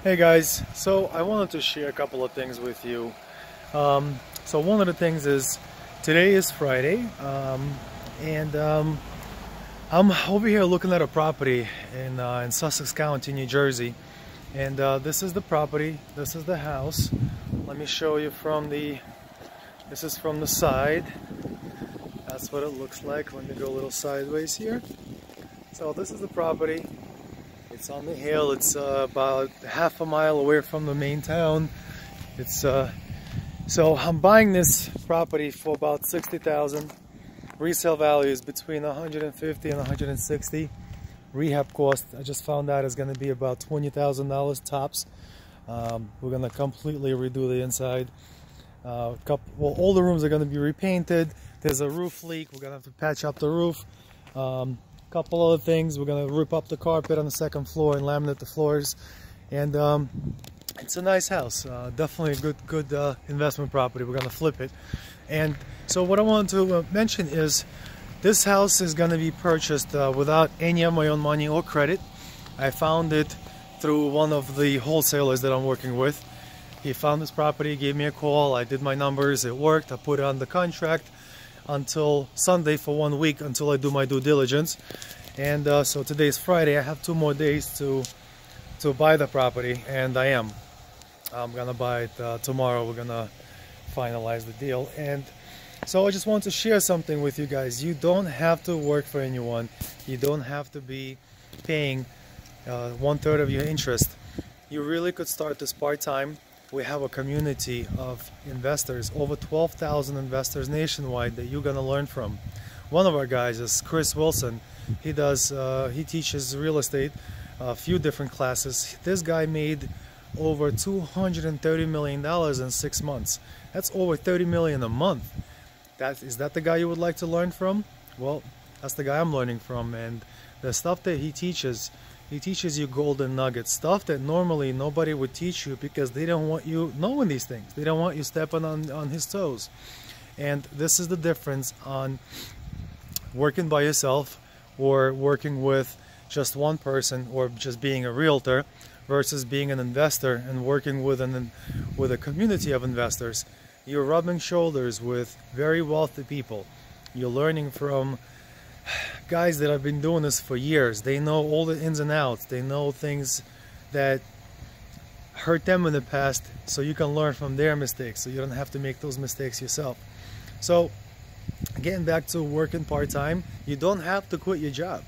Hey guys, so I wanted to share a couple of things with you. So one of the things is today is Friday, and I'm over here looking at a property in Sussex County, New Jersey, and this is the property. This is the house. Let me show you from the. This is from the side. That's what it looks like. Let me go a little sideways here. So this is the property. It's on the hill. It's about half a mile away from the main town. It's so I'm buying this property for about $60,000. Resale value is between 150 and 160. Rehab cost, I just found out, is going to be about $20,000 tops. We're going to completely redo the inside. All the rooms are going to be repainted. There's a roof leak. We're going to have to patch up the roof. Couple other things. We're gonna rip up the carpet on the second floor and laminate the floors, and it's a nice house. Definitely a good investment property. We're gonna flip it. And so what I want to mention is this house is gonna be purchased without any of my own money or credit. I found it through one of the wholesalers that I'm working with. He found this property, gave me a call, I did my numbers, it worked, I put it on the contract until Sunday for 1 week until I do my due diligence. And so today is Friday. I have 2 more days to buy the property, and I'm gonna buy it tomorrow. We're gonna finalize the deal. And so I just want to share something with you guys. You don't have to work for anyone. You don't have to be paying 1/3 of your interest. You really could start this part-time. We have a community of investors, over 12,000 investors nationwide that you're gonna learn from. One of our guys is Chris Wilson. He teaches real estate, a few different classes. This guy made over $230 million in 6 months. That's over $30 million a month. Is that the guy you would like to learn from? Well, that's the guy I'm learning from, and the stuff that he teaches you golden nuggets, stuff that normally nobody would teach you because they don't want you knowing these things. They don't want you stepping on his toes. And this is the difference on working by yourself or working with just one person or just being a realtor versus being an investor and working with a community of investors. You're rubbing shoulders with very wealthy people. You're learning from guys that have been doing this for years. They know all the ins and outs. They know things that hurt them in the past, so you can learn from their mistakes, so you don't have to make those mistakes yourself. So getting back to working part-time, you don't have to quit your job.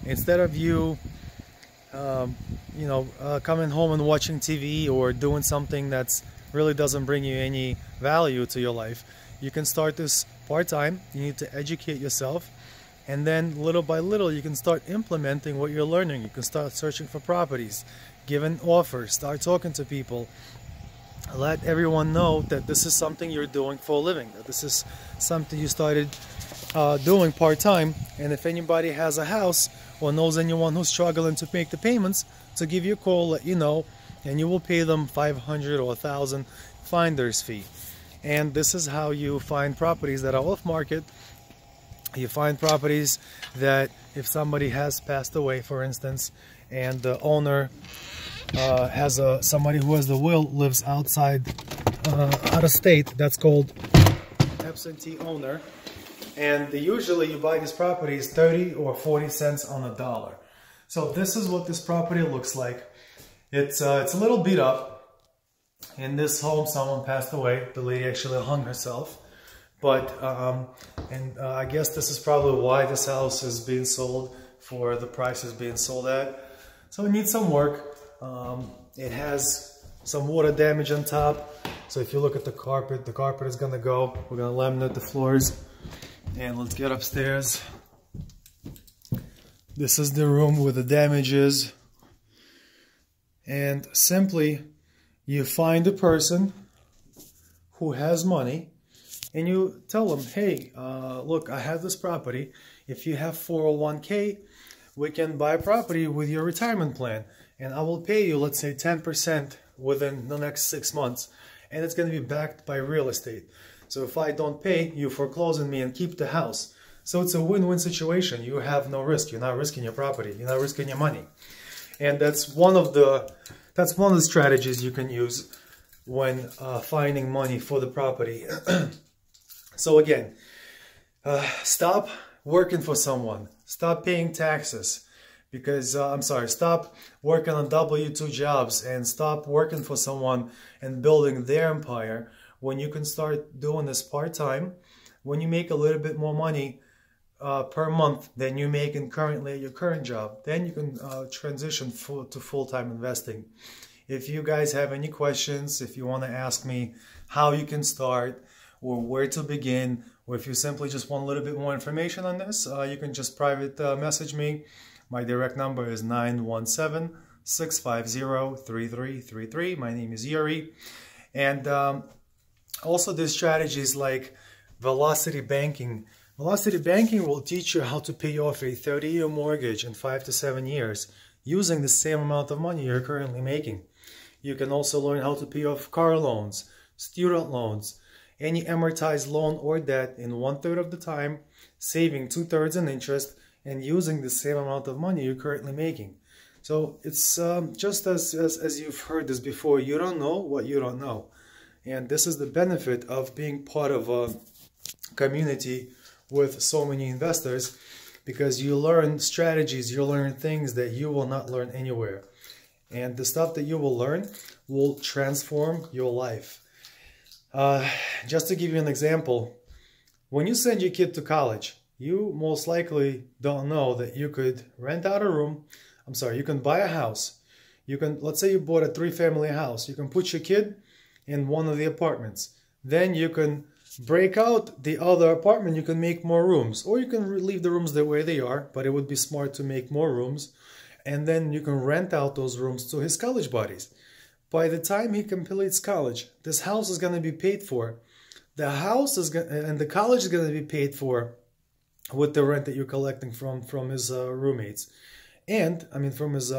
Instead of you coming home and watching TV or doing something that's really doesn't bring you any value to your life, you can start this part-time. You need to educate yourself, and then little by little you can start implementing what you're learning. You can start searching for properties, giving offers, start talking to people. Let everyone know that this is something you're doing for a living, that this is something you started doing part-time. And if anybody has a house or knows anyone who's struggling to make the payments, to give you a call, let you know, and you will pay them $500 or $1,000 finder's fee. And this is how you find properties that are off market. You find properties that if somebody has passed away, for instance, and the owner has somebody who has the will lives outside, out of state, that's called absentee owner. And usually you buy these properties 30 or 40 cents on the dollar. So this is what this property looks like. It's a little beat up. In this home, someone passed away. The lady actually hung herself. But, I guess this is probably why this house is being sold for the price it's being sold at. So it needs some work. It has some water damage on top. So if you look at the carpet is gonna go. We're gonna laminate the floors. And let's get upstairs. This is the room where the damage is. And simply, you find a person who has money, and you tell them, hey, look, I have this property. If you have 401k, we can buy a property with your retirement plan. And I will pay you, let's say, 10% within the next 6 months. And it's going to be backed by real estate. So if I don't pay, you foreclose on me and keep the house. So it's a win-win situation. You have no risk. You're not risking your property. You're not risking your money. And that's one of the that's one of the strategies you can use when finding money for the property. So again, stop working for someone. Stop paying taxes. Because, stop working on W-2 jobs and stop working for someone and building their empire when you can start doing this part-time. When you make a little bit more money per month than you make currently at your current job, then you can transition to full-time investing. If you guys have any questions, if you want to ask me how you can start or where to begin, or if you simply just want a little bit more information on this, you can just private message me. My direct number is 917-650-3333. My name is Yuri. And also there's strategies like velocity banking. Velocity banking will teach you how to pay off a 30-year mortgage in 5 to 7 years using the same amount of money you're currently making. You can also learn how to pay off car loans, student loans, any amortized loan or debt in 1/3 of the time, saving 2/3 in interest, and using the same amount of money you're currently making. So it's just as you've heard this before, you don't know what you don't know. And this is the benefit of being part of a community with so many investors, because you learn strategies, you learn things that you will not learn anywhere. And the stuff that you will learn will transform your life. Just to give you an example, when you send your kid to college, you most likely don't know that you could rent out a room. You can buy a house. You can, let's say you bought a 3-family house. You can put your kid in one of the apartments. Then you can break out the other apartment. You can make more rooms, or you can leave the rooms the way they are, but it would be smart to make more rooms. And then you can rent out those rooms to his college buddies. By the time he completes college, this house is going to be paid for. The house is and the college is going to be paid for with the rent that you're collecting from his roommates, and from his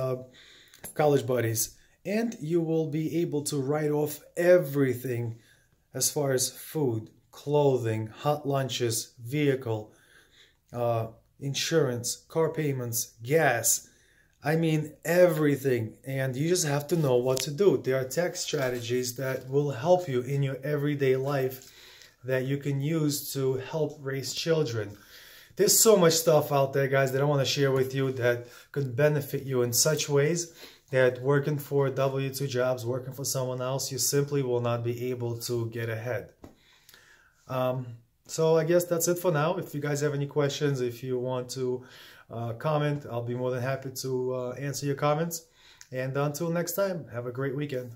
college buddies. And you will be able to write off everything as far as food, clothing, hot lunches, vehicle, insurance, car payments, gas. Everything. And you just have to know what to do. There are tax strategies that will help you in your everyday life that you can use to help raise children. There's so much stuff out there, guys, that I want to share with you that could benefit you in such ways that working for W-2 jobs, working for someone else, you simply will not be able to get ahead. So I guess that's it for now. If you guys have any questions, if you want to comment, I'll be more than happy to answer your comments. And until next time, have a great weekend.